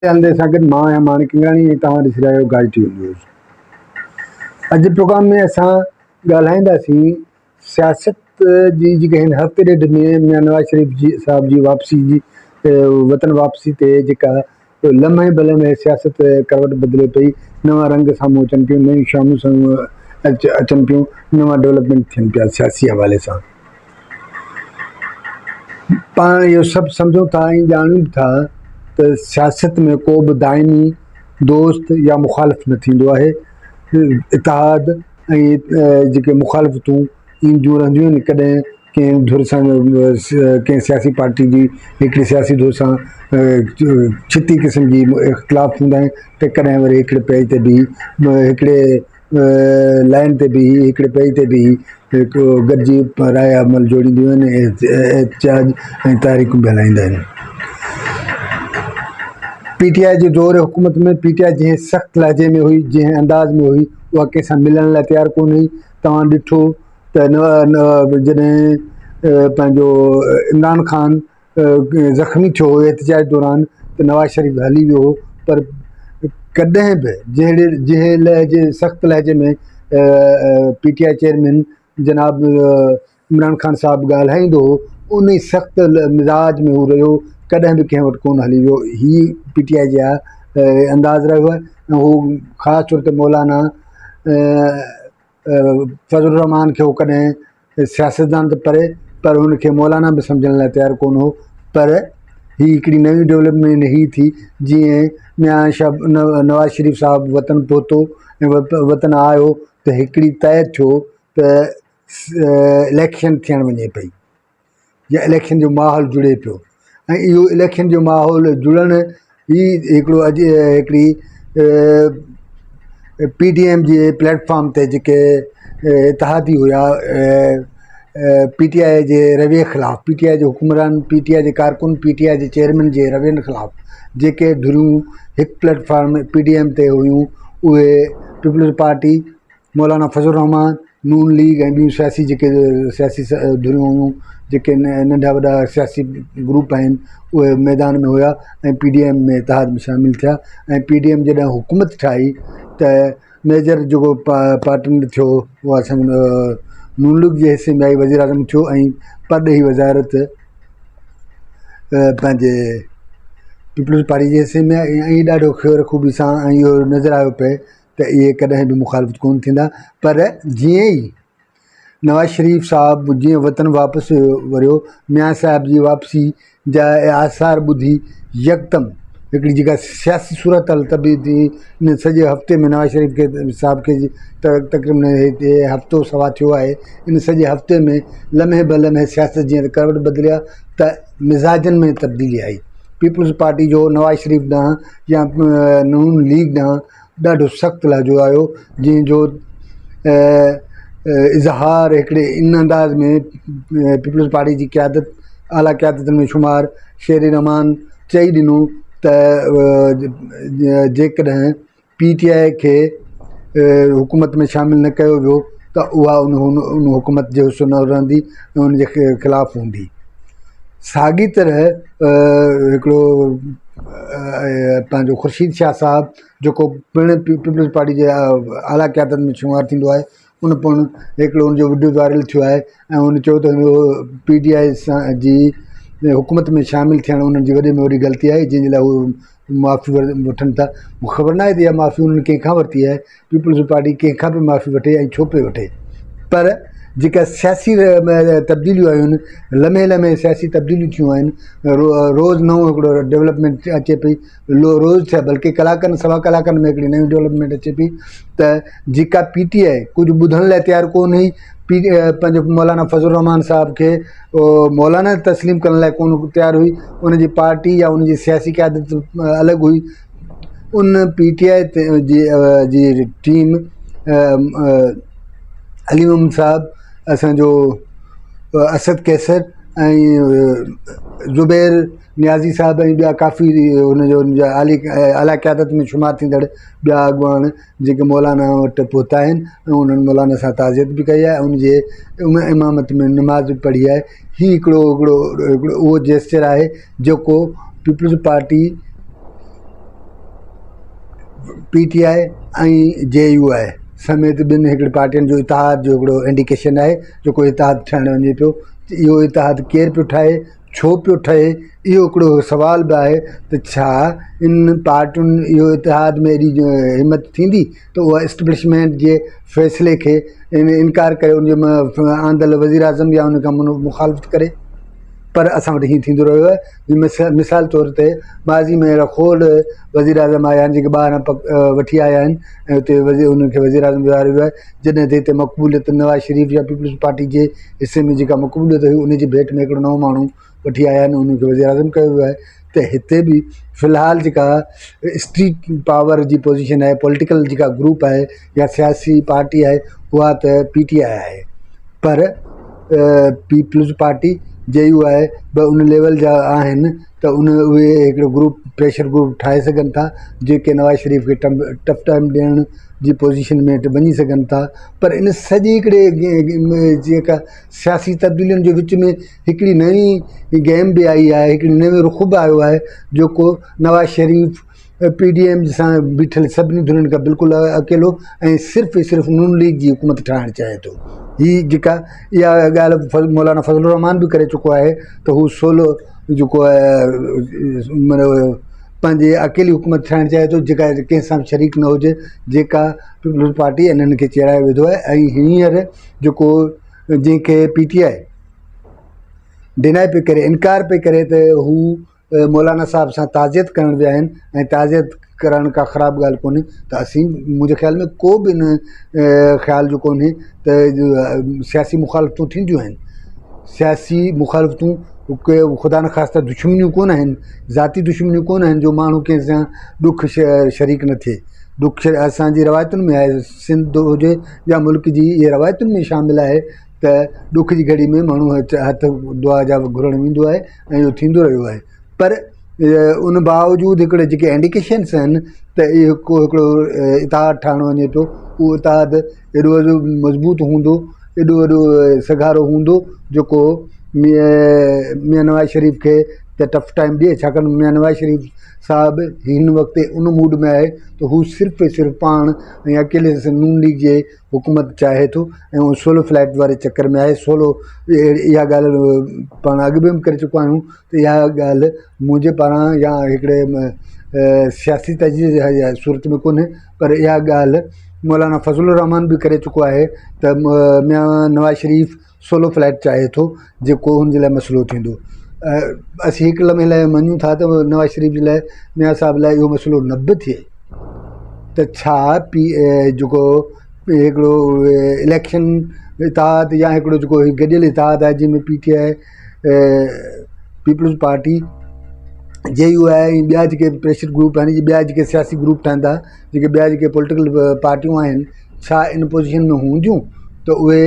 हलंदे सां गॾु मां आहियां माणिक किंगाणी ऐं तव्हां ॾिसी रहिया आहियो गाइड टीवी न्यूज़। अॼु प्रोग्राम में असां ॻाल्हाईंदासीं सियासत जी जेके हिन हफ़्ते ॾेढ में मियां नवाज़ शरीफ़ जी साहिब जी वापसी जी वतन वापसी ते जेका लम्हे भलमे सियासत करवट बदिले पई, नवां रंग साम्हूं अचनि पियूं, नयूं शामूं साम्हूं अचनि पियूं, नवां डेवलपमेंट थियनि पिया सियासी हवाले सां। पाण इहो सभु सम्झूं था ऐं ॼाणूं था त सियासत में को बि दाइमी दोस्त या मुखालिफ़ न थींदो आहे। इतिहाद ऐं जेके मुखालिफ़तूं ईंदियूं रहंदियूं आहिनि, कॾहिं कंहिं धुर सां कंहिं सियासी पार्टी जी हिकिड़ी सियासी धुर सां छिती क़िस्म जी इख़्तिलाफ़ हूंदा आहिनि, त कॾहिं वरी हिकिड़े पेज ते बि हिकिड़े लाइन ते बि हिकिड़े पेज ते बि गॾिजी राय अमल जोड़ींदियूं आहिनि ऐं एहतजाज ऐं तारीख़ूं बि हलाईंदा आहिनि। PTI जे दौर हुकूमत में PTI जंहिं सख़्तु लहजे में हुई, जंहिं अंदाज़ में हुई, उहा कंहिंसां मिलण लाइ तयारु कोन हुई। तव्हां ॾिठो त जॾहिं पंहिंजो इमरान ख़ान ज़ख़्मी थियो हो एहतजाज दौरान, त नवाज़ शरीफ़ हली वियो हो, पर कॾहिं बि जंहिं लहजे सख़्तु लहजे में PTI चेयरमैन जनाब इमरान ख़ान साहिबु ॻाल्हाईंदो हो, उन ई सख़्तु मिज़ाज में हू रहियो, कॾहिं बि कंहिं वटि कोन हली वियो। हीअ PTI जा अंदाज़ रहियो आहे। ऐं हू ख़ासि तौर ते मौलाना फज़लुर रहमान खे हू कॾहिं सियासतदान त परे, पर हुनखे मौलाना बि सम्झण लाइ तयारु कोन हो। पर हीअ हिकिड़ी नई डेवलपमेंट हीअ थी, जीअं नवाज़ शरीफ़ साहिबु वतन पहुतो ऐं वतन आयो, त हिकिड़ी तइ थियो त इलेक्शन थियण वञे पई या इलेक्शन जो माहौल जुड़े पियो। ऐं इहो इलेक्शन जो माहौल जुड़ण ही हिकिड़ो अॼु हिकिड़ी PDM जे प्लेटफॉर्म ते जेके इतिहादी हुया PTI जे रवैये ख़िलाफ़ु, PTI जे हुकुमरान, PTI जे कारकुन, PTI जे चेयरमैन जे रवैयनि ख़िलाफ़ु जेके धुरियूं हिकु प्लेटफॉर्म PDM ते हुयूं, उहे पीपल्स पार्टी, मौलाना फज़लुर रहमान, नून लीग ऐं ॿियूं सियासी जेके सियासी धुरियूं हुयूं, जेके नंढा वॾा सियासी ग्रुप आहिनि, उहे मैदान में हुया ऐं PDM में इतिहाद में शामिलु थिया। ऐं PDM जॾहिं हुकूमत ठाही त मेजर जेको पार्टनर थियो उहा असांजो नून लीग जे हिसे में आई, वज़ीर आज़म थियो ऐं परॾेही वज़ारत पंहिंजे पीपल्स पार्टी जे हिसे में आई। ऐं ॾाढो ख़ैर ख़ूबी सां ऐं इहो नज़र आयो पए त इहे कॾहिं बि मुखालिफ़त कोन थींदा। पर जीअं ई नवाज़ शरीफ़ साहिबु जीअं वतन वापसि वरियो, मियां साहिब जी वापसी जा आसार ॿुधी यकदमि हिकिड़ी जेका सियासी सूरत हाल तब्दीली थी। सॼे हफ़्ते में नवाज़ शरीफ़ खे साहिब खे तक़रीबन हफ़्तो सवा थियो आहे। इन सॼे हफ़्ते में लम्हे भलमे सियासत जीअं करवट बदिलिया, त मिज़ाजनि में तब्दीली आई। पीपल्स पार्टी जो नवाज़ शरीफ़ ॾांहुं या नून लीग ॾांहुं ॾाढो सख़्तु लहजो आयो, जंहिंजो इज़हार हिकिड़े इन अंदाज़ में पीपल्स पार्टी जी क़यादत, आला क़यादतनि में शुमार शेर रहमान चई ॾिनो त जेकॾहिं PTI खे हुकूमत में शामिलु न कयो वियो, त उहा उन हुकूमत जो हिसो न रहंदी ऐं उनजे ख़िलाफ़ु हूंदी। साॻी तरह हिकिड़ो पंहिंजो ख़ुर्शीद शाह साहिबु, जेको पिणु पीपल्स पार्टी जे आला क़यादत में शुमारु थींदो आहे, उन पिणु हिकिड़ो उनजो वीडियो वायरल थियो आहे ऐं उन चयो त PTI सां जी हुकूमत में शामिलु थियणु उन्हनि जी वॾे में वॾी ग़लती आहे, जंहिंजे लाइ उहे माफ़ी वठनि था। मूंखे ख़बर न आहे त इहा माफ़ी उन्हनि कंहिंखां वरिती आहे। पीपल्स पार्टी कंहिंखां बि माफ़ी वठे ऐं छो पई वठे, पर जेका सियासी तब्दीलियूं आयूं आहिनि, लम्हे लम्हे सियासी तब्दीलियूं थियूं आहिनि, रोज़ु नओं हिकिड़ो डेवलपमेंट अचे पई, रोज़ु छा बल्कि कलाकनि सवा कलाकनि में हिकिड़ी नई डेवलपमेंट अचे पई। त जेका PTI कुझु ॿुधण लाइ तयारु कोन हुई, पंहिंजो मौलाना फज़लुर रहमान साहिब खे मौलाना तस्लीम करण लाइ कोन तयारु हुई, उनजी पार्टी या उनजी सियासी क़यादत अलॻि हुई। उन PTI जी टीम अली मोहम्मद साहिबु, असांजो असद कैसर ऐं ज़ुबैर नियाज़ी साहिबु ऐं ॿिया काफ़ी हुनजा आला क़यादत में शुमारु थींदड़ ॿिया अॻुवान जेके मौलाना वटि पहुता आहिनि ऐं उन्हनि मौलाना सां ताज़ियत बि कई आहे ऐं उनजे इमामत में नमाज़ बि पढ़ी आहे। हीउ हिकिड़ो उहो जेस्चर आहे जेको पीपल्स पार्टी PTI ऐं JU आहे समेत ॿिनि हिकिड़ी पार्टियुनि जो इतिहाद जो हिकिड़ो इंडिकेशन आहे जेको इतिहाद ठहणु वञे पियो। इहो इतिहाद केरु पियो ठाहे, छो पियो ठहे, इहो हिकिड़ो सुवाल बि आहे त छा इन पार्टियुनि इहो इतिहाद में एॾी हिमत थींदी त उहा इस्टेब्लिशमेंट जे फ़ैसिले खे इनकार करे उनजे आंदल वज़ीर आज़म या उन खां मुखालफ़त करे। पर असां वटि हीअं थींदो रहियो आहे। मिसाल तौर ते माज़ी में रखोल वज़ीर आज़म आया आहिनि जेके ॿार वठी आया आहिनि ऐं हुते उनखे वज़ीर आज़म विहारियो वियो आहे। जॾहिं त हिते मक़बूलियत नवाज़ शरीफ़ या पीपल्स पार्टी जे हिसे में जेका मक़बूलियत हुई उनजी भेट में हिकिड़ो नओं माण्हू वठी आया आहिनि, उनखे वज़ीर आज़म कयो वियो आहे। त हिते बि फ़िलहालु जेका स्ट्रीट पावर जी पोज़ीशन आहे, पॉलिटिकल जेका ग्रुप आहे या सियासी पार्टी आहे, उहा त PTI आहे। पर पीपल्स पार्टी JU आहे ब उन लेवल जा आहिनि त उहे हिकिड़ो ग्रुप प्रेशर ग्रुप ठाहे सघनि था जेके नवाज़ शरीफ़ खे टफ टाइम ॾियण जी पोज़ीशन में वञी सघनि था। पर इन सॼे हिकिड़े जेका सियासी तब्दीलियुनि जे विच में हिकिड़ी नई गेम बि आई आहे, हिकिड़ी नयो रुख़ बि आयो आहे जेको नवाज़ शरीफ़ PDM सां बीठल सभिनी धुरियुनि खां बिल्कुलु अकेलो ऐं सिर्फ़ु सिर्फ़ु नून लीग जी हुकूमत ठाहिणु चाहे थो। हीअ जेका इहा ॻाल्हि मौलाना फज़लुर रहमान बि करे चुको आहे त हू सोलो जेको आहे मतिलबु पंहिंजे अकेली हुकूमत ठाहिणु चाहे थो जेका कंहिंसां बि शरीक न हुजे, जेका पीपल्स पार्टी इन्हनि खे चेराए विधो आहे। ऐं हींअर जेको जंहिंखे PTI डिनाए पई करे, इनकार पई करे त हू मौलाना साहब सां ताज़ियत करणु विया आहिनि ऐं ताज़ियत करण का ख़राबु ॻाल्हि कोन्हे त असीं मुंहिंजे ख़्याल में को बि इन ख़्याल जो कोन्हे त सियासी मुखालफ़तूं थींदियूं आहिनि। सियासी मुखालफ़तूं के ख़ुदा न ख़ास्ता दुश्मनियूं कोन आहिनि, ज़ाती दुश्मनियूं कोन आहिनि जो माण्हू कंहिंसां ॾुख शरीक न थिए। ॾुख असांजी रवायतुनि में आहे, सिंध हुजे या मुल्क जी इहे रवायतुनि में शामिलु आहे त ॾुख जी घड़ी में माण्हू हथ दुआ जा घुरणु वेंदो आहे ऐं इहो थींदो रहियो आहे। पर उन बावजूदि हिकिड़े जेके इंडिकेशन्स आहिनि त इहो हिकिड़ो इतिहाद ठाहिणो वञे पियो, उहो इतिहाद एॾो वॾो मज़बूत हूंदो, एॾो वॾो सगारो हूंदो जेको मियां नवाज़ शरीफ़ खे त टफ टाइम ॾिए। छाकाणि मियां नवाज़ शरीफ़ साहिबु हिन वक़्तु उन मूड में आहे त हू सिर्फ़ु सिर्फ़ु पाण ऐं अकेले नून लीग जे हुकूमत चाहे थो ऐं उहो सोलो फ्लैट वारे चकर में आहे। सोलो इहा ॻाल्हि पाण अॻु बि करे चुका आहियूं त इहा ॻाल्हि मुंहिंजे पारां या हिकिड़े सियासी तजवीज़ जी सूरत में कोन्हे, पर इहा ॻाल्हि मौलाना फज़लुर रहमान बि करे चुको आहे त मियां नवाज़ शरीफ़ सोलो फ्लैट चाहे थो जेको हुनजे लाइ मसइलो थींदो। असीं हिकु लम्हे लाइ मञूं था त नवाज़ शरीफ़ जे लाइ मियां साहिब लाइ इहो मसइलो न बि थिए त छा जेको हिकिड़ो इलेक्शन इतिहाद या हिकिड़ो जेको गॾियल इतिहाद आहे जंहिंमें PTI पीपल्स पार्टी JU आहे ऐं ॿिया जेके प्रेशर ग्रुप आहिनि, ॿिया जेके सियासी ग्रुप ठहंदा, जेके ॿिया जेके पॉलिटिकल पार्टियूं आहिनि, छा इन पोज़ीशन में हूंदियूं त उहे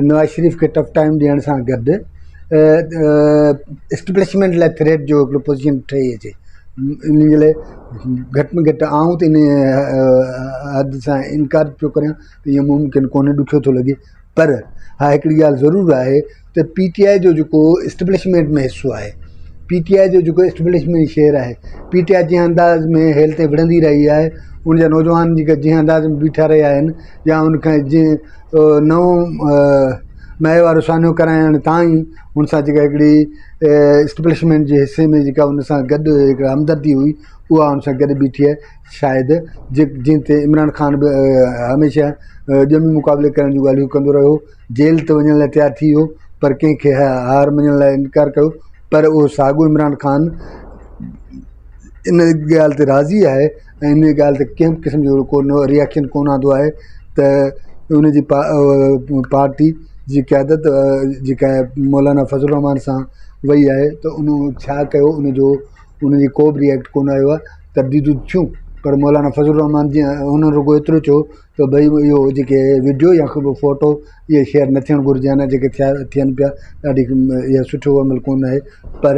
नवाज़ शरीफ़ खे टफ टाइम ॾियण सां गॾु इस्टेब्लिशमेंट लाइ थ्रेट जो हिकिड़ो पोज़ीशन ठही अचे। इन जे लाइ घटि में घटि आऊं त इन हद सां इनकार पियो करियां त इहो मुमकिन कोन्हे, ॾुखियो थो लॻे। पर हा हिकिड़ी ॻाल्हि ज़रूरु आहे त PTI जो जेको इस्टेब्लिशमेंट में हिसो आहे, PTI जो जेको इस्टेब्लिशमेंट शेयर आहे, PTI जंहिं अंदाज़ में हेल ते विढ़ंदी रही आहे, उनजा नौजवान जेके जंहिं अंदाज़ में बीठा रहिया आहिनि या उनखां जीअं नओं नए वारो सान्यो कराइण ताईं हुन सां जेका हिकिड़ी इस्टेब्लिशमेंट जे हिसे में जेका हुन सां गॾु हिकिड़ा हमदर्दी हुई उहा हुन सां गॾु बीठी आहे। शायदि जीअं ते इमरान ख़ान बि हमेशह ॼमी मुक़ाबले करण जूं ॻाल्हियूं कंदो रहियो, जेल ते वञण लाइ तयारु थी वियो पर कंहिंखे हार मञण लाइ इनकार कयो। पर उहो साॻियो इमरान ख़ान इन ॻाल्हि ते राज़ी आहे ऐं इन ॻाल्हि ते कंहिं क़िस्म जो को रिएक्शन कोन आंदो आहे त उनजी पार्टी जी क़यादत जेका मौलाना फज़लुर रहमान सां वई आहे त उन छा कयो, उनजी को बि रिएक्ट कोन आयो आहे। तब्दीलियूं थियूं पर मौलाना फज़लुर रहमान जीअं हुन रुगो एतिरो चयो त भई इहो जेके वीडियो या फ़ोटो इहे शेयर न थियणु घुरिजनि, जेके थियनि पिया ॾाढी इहा सुठो अमल कोन आहे। पर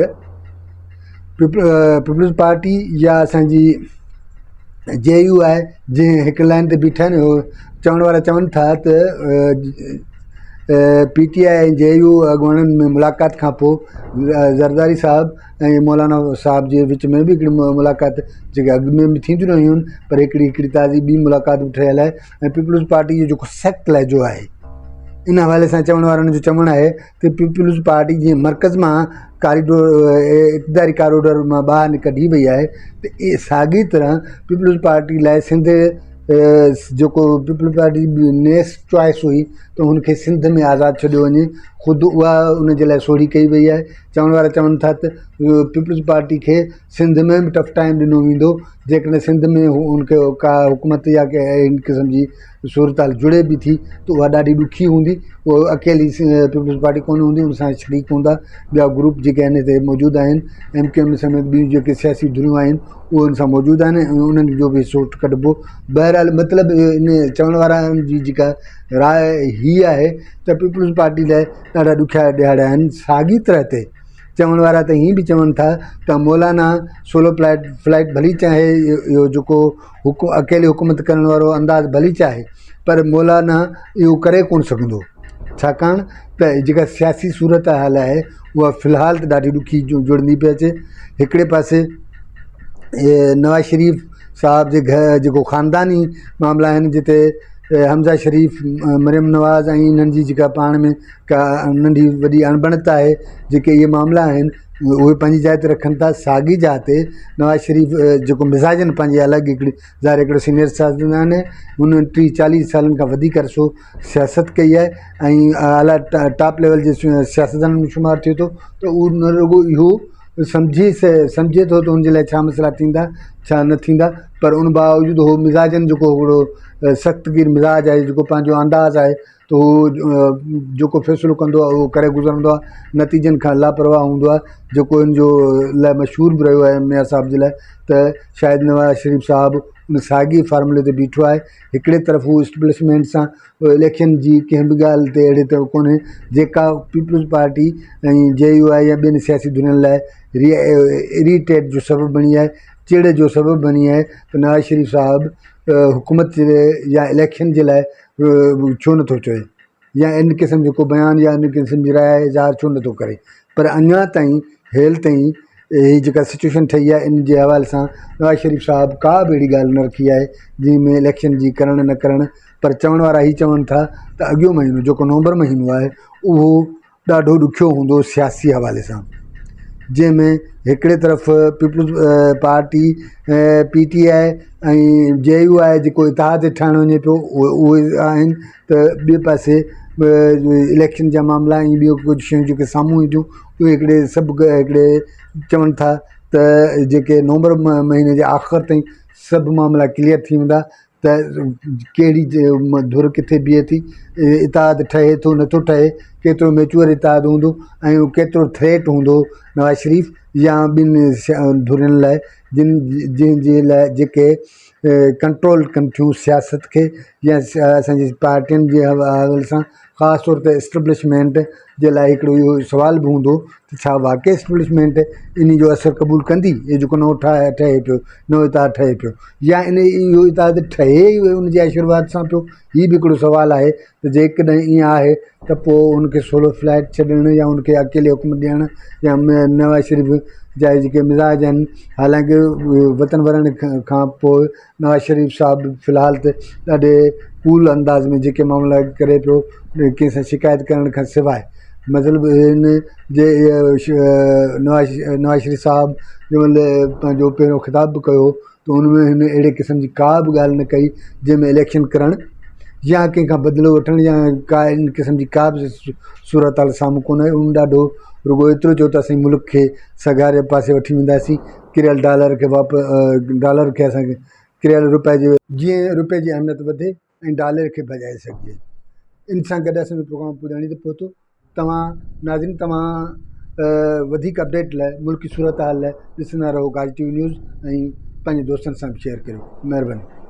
पीपल्स पार्टी या असांजी JU आहे जंहिं हिकु लाइन ते बीठा आहिनि, चवण वारा चवनि था त PTI ऐं JU अॻुवाणनि में मुलाक़ात खां पोइ ज़रदारी साहब ऐं मौलाना साहब जे विच में बि हिकिड़ी मुलाक़ात जेके अॻु में बि थींदियूं रहियूं आहिनि, पर हिकिड़ी ताज़ी ॿी मुलाक़ात बि ठहियल आहे। ऐं पीपल्स पार्टी जो जेको सख़्तु लहजो आहे, इन हवाले सां चवण वारनि जो चवणु आहे त पीपल्स पार्टी जीअं मर्कज़ मां कॉरिडोर इक़्तिदारी कॉरिडोर मां ॿाहिरि कढी वई आहे, त इहे साॻी तरह पीपल्स पार्टी लाइ सिंध जेको पीपल्स पार्टी नेक्स्ट चॉइस हुई त हुनखे सिंध में आज़ादु छॾियो वञे, ख़ुदि उहा उन जे लाइ सोढ़ी कई वई आहे। चवण वारा चवनि था त पीपल्स पार्टी खे सिंध में बि टफ टाइम ॾिनो वेंदो जेकॾहिं सिंध में उनखे का हुकूमत या इन क़िस्म जी सूरत हाल जुड़े बि थी त उहा ॾाढी ॾुखी हूंदी। उहो अकेली पीपल्स पार्टी कोन हूंदी, उन सां शरीक हूंदा ॿिया ग्रुप जेके आहिनि हिते मौजूदु आहिनि, MKM समेत ॿियूं जेके सियासी धुरियूं आहिनि उहे उन सां मौजूदु आहिनि ऐं उन्हनि जो बि हिसो कढिबो। बहरहाल मतिलबु इन चवण वारनि जी जेका राय हीअ आहे त पीपल्स पार्टी लाइ ॾाढा ॾुखिया ॾियारा आहिनि। साॻी तरह ते चवण वारा त हीअं बि चवनि था त मौलाना सोलो फ्लाइट भली चाहे, इहो जेको अकेले हुकूमत करण वारो अंदाज़ भली चाहे, पर मौलाना इहो करे कोन सघंदो, छाकाणि त जेका सियासी सूरत हाल आहे उहा फ़िलहालु त ॾाढी ॾुखी जुड़ंदी पई अचे। हिकिड़े पासे नवाज़ शरीफ़ साहब जे घर जेको ख़ानदानी मामला आहिनि, जिते हमज़ा शरीफ़, मरियम नवाज़ ऐं इन्हनि जी जेका पाण में का नंढी वॾी अणबणत आहे, जेके इहे मामला आहिनि उहे पंहिंजी जाइ ते रखनि था। साॻी जाइ ते नवाज़ शरीफ़ जेको मिज़ाजनि पंहिंजी अलॻि हिकिड़ी ज़ाहिर हिकिड़ो सीनियर सियासतदान आहे, हुन 30-40 सालनि खां वधीक अरसो सियासत कई आहे ऐं अला टॉप लेवल जे सियासतदान में शुमारु थिए थो। त उहो न रुॻो इहो सम्झे थो त हुनजे लाइ छा मसइला थींदा छा न थींदा, पर उन बावजूदि उहो मिज़ाजनि जेको हिकिड़ो सख़्तगीर मिज़ाज आहे, जेको पंहिंजो अंदाज़ आहे, त उहो जेको फ़ैसिलो कंदो आहे उहो करे गुज़रंदो आहे, नतीजनि खां लापरवाह हूंदो आहे, जेको इन जो लाइ मशहूरु बि रहियो आहे मियां साहब जे लाइ। त शायदि नवाज़ शरीफ़ साहब उन साॻी फार्मूले ते बीठो आहे। हिकिड़े तरफ़ हू इस्टेब्लिशमेंट सां इलेक्शन जी कंहिं बि ॻाल्हि ते अहिड़े त कोन्हे जेका पीपल्स पार्टी ऐं JU आहे या ॿियनि सियासी दुनिया लाइ इरीटेट जो सबबु बणी आहे, चिड़ जो सबबु बणी आहे त नवाज़ शरीफ़ साहब हुकूमत जे या इलेक्शन जे लाइ छो नथो चए या इन क़िस्म जो को बयानु या इन क़िस्म जी राय इज़हार छो नथो करे। पर अञा ताईं हेल ताईं हीअ जेका सिचुएशन ठही आहे, इन जे हवाले सां नवाज़ शरीफ़ साहब का बि अहिड़ी ॻाल्हि न रखी आहे जंहिंमें इलेक्शन जी करणु न करणु। पर चवण वारा हीअ चवनि था त अॻियो महीनो जेको नवंबर महीनो आहे उहो ॾाढो ॾुखियो हूंदो सियासी हवाले सां, जंहिंमें हिकिड़े तरफ़ पीपल्स पार्टी PTI ऐं JU आहे जेको इतिहाद ठाहिणु वञे पियो, उहे आहिनि, त ॿिए पासे इलेक्शन जा मामला ऐं ॿियो कुझु शयूं जेके साम्हूं ईंदियूं उहे हिकिड़े सभु हिकिड़े चवनि था त जेके नवंबर महीने जे आख़िर ताईं सभु मामला क्लियर थी वेंदा त कहिड़ी धुर किथे बीहे थी, इतिहाद ठहे थो नथो ठहे, केतिरो मैच्योर इतिहाद हूंदो ऐं केतिरो थ्रेट हूंदो नवाज़ शरीफ़ या ॿिनि धुरियुनि लाइ जंहिंजे लाइ जेके कंट्रोल कनि थियूं सियासत खे या असांजी पार्टियुनि जे हवाले सां। ख़ासि तौर ते इस्टेब्लिशमेंट जे लाइ हिकिड़ो इहो सुवाल बि हूंदो त छा वाक़ई इस्टेब्लिशमेंट इन जो असरु क़बूलु कंदी, इहो जेको नओं ठहे पियो, नओं इतिहाद ठहे पियो, या इहो इतिहाद ठहे ई उन जे आशीर्वाद सां पियो। हीअ बि हिकिड़ो सुवालु आहे त जेकॾहिं ईअं आहे त पोइ उनखे सोलो फ्लाइट छॾणु या उनखे अकेले हुकुम ॾियणु या नवाज़ शरीफ़ जा जेके मिज़ाज आहिनि, हालांकि वतन वरण खां पोइ नवाज़ शरीफ़ साहब फ़िलहालु त ॾाढे कूल अंदाज़ में जेके मामला करे पियो, कंहिंसां शिकायत करण खां सवाइ, मतिलबु हिन जे नवाज़ शरीफ़ साहब जंहिंमहिल पंहिंजो पहिरियों ख़िताब बि कयो त हुनमें हिन अहिड़े क़िस्म जी का बि ॻाल्हि न कई जंहिंमें इलेक्शन करणु या कंहिंखां बदिलो वठणु या का इन क़िस्म जी का बि सूरत हाल साम्हूं कोन आहे। उन ॾाढो रुॻो एतिरो चयो त असीं मुल्क खे सगारे पासे वठी वेंदासीं, किरियल डॉलर खे डॉलर खे असांखे किरियल रुपए जे जीअं रुपए जी अहमियत वधे ऐं डॉलर खे भॼाए सघिजे। इन सां गॾु असांजो प्रोग्राम पुॼाणी ते पहुतो। तव्हां नाज़रीन, तव्हां वधीक अपडेट लाइ मुल्की सूरत हाल लाइ ॾिसंदा रहो गाज़ी TV न्यूज़ ऐं पंहिंजे दोस्तनि सां बि शेयर करियो। महिरबानी।